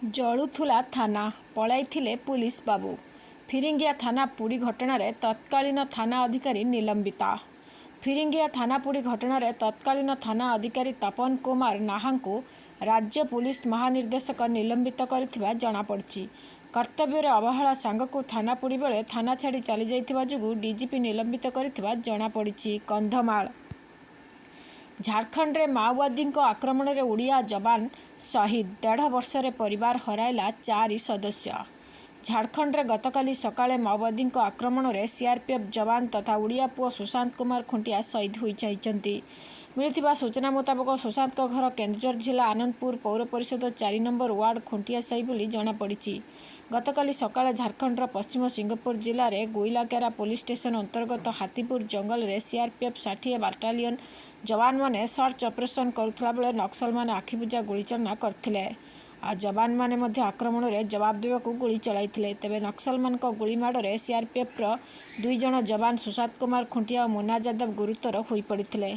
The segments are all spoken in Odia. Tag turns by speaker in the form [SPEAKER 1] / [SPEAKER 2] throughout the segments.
[SPEAKER 1] ଜଳୁଥିଲା ଥାନା, ପଳାଇଥିଲେ ପୁଲିସ ବାବୁ। ଫିରିଙ୍ଗିଆ ଥାନା ପୋଡ଼ି ଘଟଣାରେ ତତ୍କାଳୀନ ଥାନା ଅଧିକାରୀ ନିଲମ୍ବିତ। ଫିରିଙ୍ଗିଆ ଥାନା ପୋଡ଼ି ଘଟଣାରେ ତତ୍କାଳୀନ ଥାନା ଅଧିକାରୀ ତପନ କୁମାର ନାହାଙ୍କୁ ରାଜ୍ୟ ପୁଲିସ ମହାନିର୍ଦ୍ଦେଶକ ନିଲମ୍ବିତ କରିଥିବା ଜଣାପଡ଼ିଛି। କର୍ତ୍ତବ୍ୟରେ ଅବହେଳା ସାଙ୍ଗକୁ ଥାନା ପୋଡ଼ି ବେଳେ ଥାନା ଛାଡ଼ି ଚାଲିଯାଇଥିବା ଯୋଗୁଁ ଡିଜିପି ନିଲମ୍ବିତ କରିଥିବା ଜଣାପଡ଼ିଛି। କନ୍ଧମାଳ ଝାଡ଼ଖଣ୍ଡରେ ମାଓବାଦୀଙ୍କ ଆକ୍ରମଣରେ ଓଡ଼ିଆ ଯବାନ ଶହୀଦ, 1.5 ବର୍ଷରେ ପରିବାର ହରାଇଲା 4 ସଦସ୍ୟ। ଝାଡ଼ଖଣ୍ଡରେ ଗତକାଲି ସକାଳେ ମାଓବାଦୀଙ୍କ ଆକ୍ରମଣରେ ସିଆର୍ପିଏଫ୍ ଯବାନ ତଥା ଓଡ଼ିଆ ପୁଅ ସୁଶାନ୍ତ କୁମାର ଖୁଣ୍ଟିଆ ଶହୀଦ ହୋଇଯାଇଛନ୍ତି। ମିଳିଥିବା ସୂଚନା ମୁତାବକ ସୁଶାନ୍ତଙ୍କ ଘର କେନ୍ଦୁଝର ଜିଲ୍ଲା ଆନନ୍ଦପୁର ପୌର ପରିଷଦ 4 ନମ୍ବର ୱାର୍ଡ ଖୁଣ୍ଟିଆ ସାହି ବୋଲି ଜଣାପଡ଼ିଛି। ଗତକାଲି ସକାଳେ ଝାଡ଼ଖଣ୍ଡର ପଶ୍ଚିମ ସିଂହପୁର ଜିଲ୍ଲାରେ ଗୋଇଲାକେରା ପୋଲିସ ଷ୍ଟେସନ ଅନ୍ତର୍ଗତ ହାତୀପୁର ଜଙ୍ଗଲରେ ସିଆର୍ପିଏଫ୍ 60 ବାଟାଲିୟନ ଯବାନମାନେ ସର୍ଚ୍ଚ ଅପରେସନ କରୁଥିବା ବେଳେ ନକ୍ସଲମାନେ ଆଖିବୁଜା ଗୁଳିଚାଳନା କରିଥିଲେ। ଆଉ ଯବାନମାନେ ମଧ୍ୟ ଆକ୍ରମଣରେ ଜବାବ ଦେବାକୁ ଗୁଳି ଚଳାଇଥିଲେ। ତେବେ ନକ୍ସଲମାନଙ୍କ ଗୁଳିମାଡ଼ରେ ସିଆର୍ପିଏଫ୍ର 2 ଜଣ ଯବାନ ସୁଶାନ୍ତ କୁମାର ଖୁଣ୍ଟିଆ ଓ ମୁନା ଯାଦବ ଗୁରୁତର ହୋଇପଡ଼ିଥିଲେ।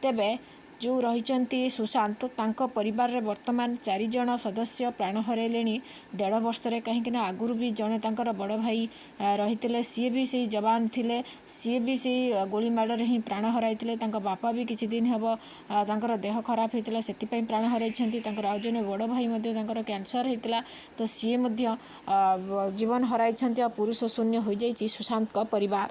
[SPEAKER 1] ତେବେ ଯେଉଁ ରହିଛନ୍ତି ସୁଶାନ୍ତ, ତାଙ୍କ ପରିବାରରେ ବର୍ତ୍ତମାନ 4 ଜଣ ସଦସ୍ୟ ପ୍ରାଣ ହରାଇଲେଣି 1.5 ବର୍ଷରେ। କାହିଁକିନା ଆଗରୁ ବି ଜଣେ ତାଙ୍କର ବଡ଼ ଭାଇ ରହିଥିଲେ, ସିଏ ବି ସେଇ ଯବାନ ଥିଲେ, ସିଏ ବି ସେଇ ଗୁଳିମାଡ଼ରେ ହିଁ ପ୍ରାଣ ହରାଇଥିଲେ। ତାଙ୍କ ବାପା ବି କିଛି ଦିନ ହେବ ତାଙ୍କର ଦେହ ଖରାପ ହୋଇଥିଲା, ସେଥିପାଇଁ ପ୍ରାଣ ହରାଇଛନ୍ତି। ତାଙ୍କର ଆଉ ଜଣେ ବଡ଼ ଭାଇ ମଧ୍ୟ ତାଙ୍କର କ୍ୟାନ୍ସର ହୋଇଥିଲା, ତ ସିଏ ମଧ୍ୟ ଜୀବନ ହରାଇଛନ୍ତି। ଆଉ ପୁରୁଷ ଶୂନ୍ୟ ହୋଇଯାଇଛି ସୁଶାନ୍ତଙ୍କ ପରିବାର।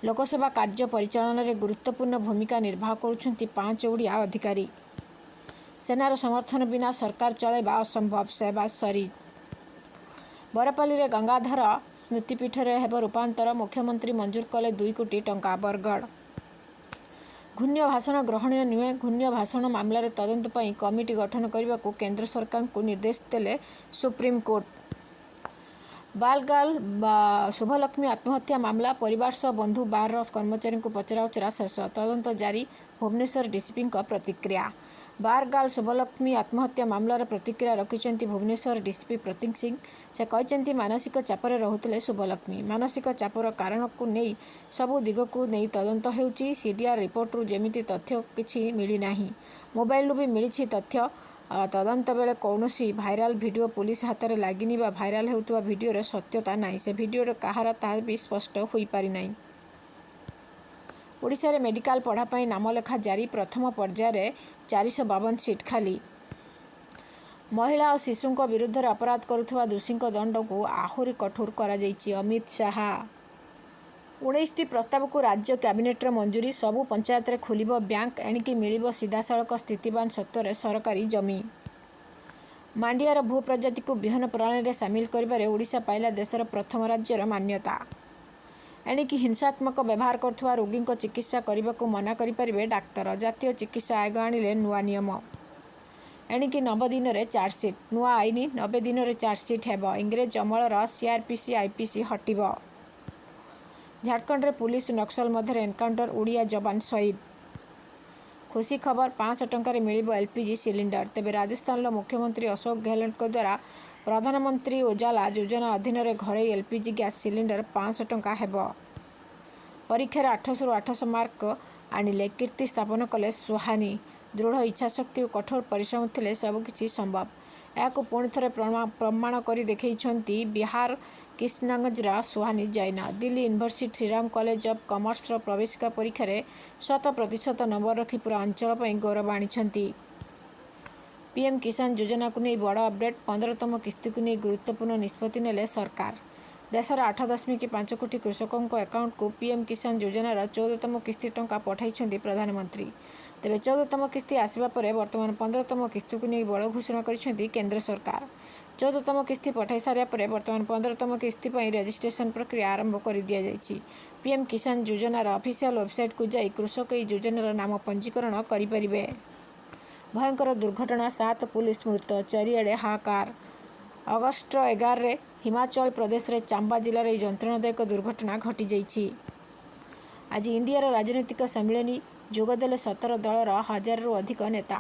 [SPEAKER 1] ଲୋକସେବା କାର୍ଯ୍ୟ ପରିଚାଳନାରେ ଗୁରୁତ୍ୱପୂର୍ଣ୍ଣ ଭୂମିକା ନିର୍ବାହ କରୁଛନ୍ତି 5 ଓଡ଼ିଆ ଅଧିକାରୀ। ସେନାର ସମର୍ଥନ ବିନା ସରକାର ଚଳାଇବା ଅସମ୍ଭବ। ସେହବାଜ ସରିଫ ବରପାଲିରେ ଗଙ୍ଗାଧର ସ୍ମୃତିପୀଠରେ ହେବ ରୂପାନ୍ତର, ମୁଖ୍ୟମନ୍ତ୍ରୀ ମଞ୍ଜୁର କଲେ 2 କୋଟି ଟଙ୍କା। ବରଗଡ଼ ଘୂର୍ଣ୍ଣ୍ୟ ଭାଷଣ ଗ୍ରହଣୀୟ ନୁହେଁ, ଘୂର୍ଣ୍ଣ୍ୟ ଭାଷଣ ମାମଲାରେ ତଦନ୍ତ ପାଇଁ କମିଟି ଗଠନ କରିବାକୁ କେନ୍ଦ୍ର ସରକାରଙ୍କୁ ନିର୍ଦ୍ଦେଶ ଦେଲେ ସୁପ୍ରିମକୋର୍ଟ। ବାଲଗାର୍ଲ ଶୁଭଲକ୍ଷ୍ମୀ ଆତ୍ମହତ୍ୟା ମାମଲା, ପରିବାର ସହ ବନ୍ଧୁ ବାରର କର୍ମଚାରୀଙ୍କୁ ପଚରାଉଚରା ଶେଷ, ତଦନ୍ତ ଜାରି। ଭୁବନେଶ୍ୱର ଡିସିପିଙ୍କ ପ୍ରତିକ୍ରିୟା। ବାରଗାର୍ଲ ଶୁଭଲକ୍ଷ୍ମୀ ଆତ୍ମହତ୍ୟା ମାମଲାର ପ୍ରତିକ୍ରିୟା ରଖିଛନ୍ତି ଭୁବନେଶ୍ୱର ଡିସିପି ପ୍ରତୀକ ସିଂ। ସେ କହିଛନ୍ତି, ମାନସିକ ଚାପରେ ରହୁଥିଲେ ଶୁଭଲକ୍ଷ୍ମୀ। ମାନସିକ ଚାପର କାରଣକୁ ନେଇ ସବୁ ଦିଗକୁ ନେଇ ତଦନ୍ତ ହେଉଛି। ସିଡିଆର୍ ରିପୋର୍ଟରୁ ଯେମିତି ତଥ୍ୟ କିଛି ମିଳିନାହିଁ, ମୋବାଇଲରୁ ବି ମିଳିଛି ତଥ୍ୟ। ତଦନ୍ତ ବେଳେ କୌଣସି ଭାଇରାଲ ଭିଡ଼ିଓ ପୁଲିସ ହାତରେ ଲାଗିନି ବା ଭାଇରାଲ ହେଉଥିବା ଭିଡ଼ିଓର ସତ୍ୟତା ନାହିଁ। ସେ ଭିଡ଼ିଓ କାହାର ତାହା ବି ସ୍ପଷ୍ଟ ହୋଇପାରିନାହିଁ। ଓଡ଼ିଶାରେ ମେଡିକାଲ ପଢ଼ା ପାଇଁ ନାମଲେଖା ଜାରି, ପ୍ରଥମ ପର୍ଯ୍ୟାୟରେ 452 ସିଟ୍ ଖାଲି। ମହିଳା ଓ ଶିଶୁଙ୍କ ବିରୁଦ୍ଧରେ ଅପରାଧ କରୁଥିବା ଦୋଷୀଙ୍କ ଦଣ୍ଡକୁ ଆହୁରି କଠୋର କରାଯାଇଛି। ଅମିତ ଶାହା 19ଟି ପ୍ରସ୍ତାବକୁ ରାଜ୍ୟ କ୍ୟାବିନେଟ୍ର ମଞ୍ଜୁରୀ, ସବୁ ପଞ୍ଚାୟତରେ ଖୋଲିବ ବ୍ୟାଙ୍କ, ଏଣିକି ମିଳିବ ସିଧାସଳଖ ସ୍ଥିତିବାନ ସତ୍ତ୍ୱରେ ସରକାରୀ ଜମି। ମାଣ୍ଡିଆର ଭୂ ପ୍ରଜାତିକୁ ବିହନ ପ୍ରଣାଳୀରେ ସାମିଲ କରିବାରେ ଓଡ଼ିଶା ପାଇଲା ଦେଶର ପ୍ରଥମ ରାଜ୍ୟର ମାନ୍ୟତା। ଏଣିକି ହିଂସାତ୍ମକ ବ୍ୟବହାର କରୁଥିବା ରୋଗୀଙ୍କ ଚିକିତ୍ସା କରିବାକୁ ମନା କରିପାରିବେ ଡାକ୍ତର। ଜାତୀୟ ଚିକିତ୍ସା ଆୟୋଗ ଆଣିଲେ ନୂଆ ନିୟମ। ଏଣିକି 90 ଦିନରେ ଚାର୍ଜସିଟ୍। ନୂଆ ଆଇନ, 90 ଦିନରେ ଚାର୍ଜସିଟ୍ ହେବ। ଇଂରେଜ ଅମଳର ସିଆର୍ପିସି ଆଇପିସି ହଟିବ। ଝାଡ଼ଖଣ୍ଡରେ ପୁଲିସ ନକ୍ସଲ ମଧ୍ୟରେ ଏନକାଉଣ୍ଟର, ଓଡ଼ିଆ ଯବାନ ଶହୀଦ। ଖୁସି ଖବର, 500 ଟଙ୍କାରେ ମିଳିବ ଏଲ୍ପିଜି ସିଲିଣ୍ଡର। ତେବେ ରାଜସ୍ଥାନର ମୁଖ୍ୟମନ୍ତ୍ରୀ ଅଶୋକ ଗେହଲଟଙ୍କ ଦ୍ୱାରା ପ୍ରଧାନମନ୍ତ୍ରୀ ଉଜ୍ଜ୍ୱଲା ଯୋଜନା ଅଧୀନରେ ଘରୋଇ ଏଲ୍ପିଜି ଗ୍ୟାସ୍ ସିଲିଣ୍ଡର 500 ଟଙ୍କା ହେବ। ପରୀକ୍ଷାରେ 800ରୁ 800 ମାର୍କ ଆଣିଲେ କୀର୍ତ୍ତି ସ୍ଥାପନ କଲେ ସୁହାନୀ। ଦୃଢ଼ ଇଚ୍ଛାଶକ୍ତି ଓ କଠୋର ପରିଶ୍ରମ ଥିଲେ ସବୁକିଛି ସମ୍ଭବ। ଏହାକୁ ପୁଣି ଥରେ ପ୍ରମାଣ କରି ଦେଖାଇଛନ୍ତି ବିହାର କିଶନଗଞ୍ଜର Suhani Jain. Delhi university Shriram college of କମର୍ସର ପ୍ରବେଶିକା ପରୀକ୍ଷାରେ 100% ନମ୍ବର ରଖି ପୁରା ଅଞ୍ଚଳ ପାଇଁ ଗୌରବ ଆଣିଛନ୍ତି। ପିଏମ୍ କିଷାନ ଯୋଜନାକୁ ନେଇ ବଡ଼ ଅପଡେଟ୍, 15ତମ କିସ୍ତିକୁ ନେଇ ଗୁରୁତ୍ୱପୂର୍ଣ୍ଣ ନିଷ୍ପତ୍ତି ନେଲେ ସରକାର। ଦେଶର 8.5 କୋଟି କୃଷକଙ୍କ ଆକାଉଣ୍ଟକୁ ପିଏମ୍ କିଷାନ ଯୋଜନାର 14ତମ କିସ୍ତି ଟଙ୍କା ପଠାଇଛନ୍ତି ପ୍ରଧାନମନ୍ତ୍ରୀ। ତେବେ 14ତମ କିସ୍ତି ଆସିବା ପରେ ବର୍ତ୍ତମାନ 15ତମ କିସ୍ତିକୁ ନେଇ ବଡ଼ ଘୋଷଣା କରିଛନ୍ତି କେନ୍ଦ୍ର ସରକାର। 14ତମ କିସ୍ତି ପଠାଇ ସାରିବା ପରେ ବର୍ତ୍ତମାନ 15ତମ କିସ୍ତି ପାଇଁ ରେଜିଷ୍ଟ୍ରେସନ ପ୍ରକ୍ରିୟା ଆରମ୍ଭ କରିଦିଆଯାଇଛି। ପିଏମ୍ କିଷାନ ଯୋଜନାର ଅଫିସିଆଲ ୱେବସାଇଟକୁ ଯାଇ କୃଷକ ଏହି ଯୋଜନାର ନାମ ପଞ୍ଜୀକରଣ କରିପାରିବେ। ଭୟଙ୍କର ଦୁର୍ଘଟଣା, 7 ପୁଲିସ ମୃତ, ଚାରିଆଡ଼େ ହାହାକାର। ଅଗଷ୍ଟ 11ରେ ହିମାଚଳ ପ୍ରଦେଶରେ ଚାମ୍ବା ଜିଲ୍ଲାରେ ଏହି ଯନ୍ତ୍ରଣାଦାୟକ ଦୁର୍ଘଟଣା ଘଟିଯାଇଛି। ଆଜି ଇଣ୍ଡିଆର ରାଜନୈତିକ ସମ୍ମିଳନୀ, ଯୋଗଦେଲେ 17 ଦଳର 1000ରୁ ଅଧିକ ନେତା।